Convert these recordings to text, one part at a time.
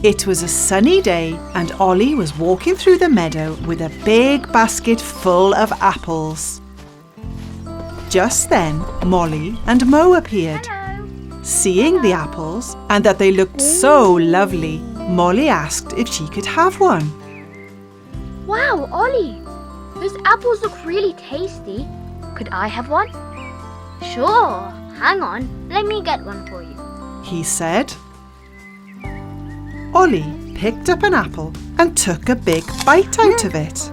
It was a sunny day and Olly was walking through the meadow with a big basket full of apples. Just then, Molly and Mo appeared. Hello. Seeing the apples and that they looked so lovely, Molly asked if she could have one. Wow, Olly, those apples look really tasty. Could I have one? Sure, hang on, let me get one for you. He said. Olly picked up an apple and took a big bite out of it.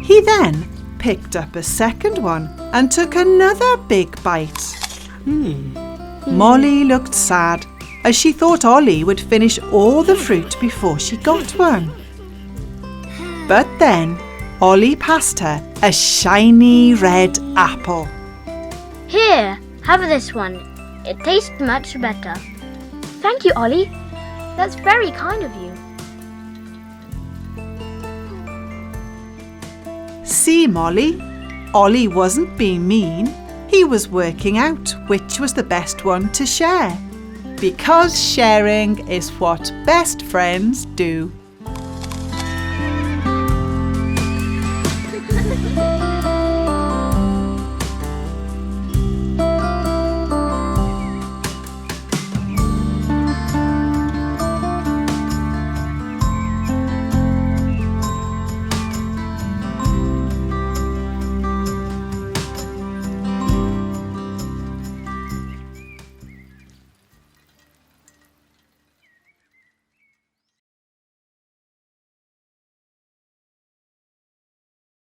He then picked up a second one and took another big bite. Molly looked sad as she thought Olly would finish all the fruit before she got one. But then Olly passed her a shiny red apple. Here, have this one. It tastes much better. Thank you, Olly. That's very kind of you. See, Molly, Olly wasn't being mean. He was working out which was the best one to share. Because sharing is what best friends do.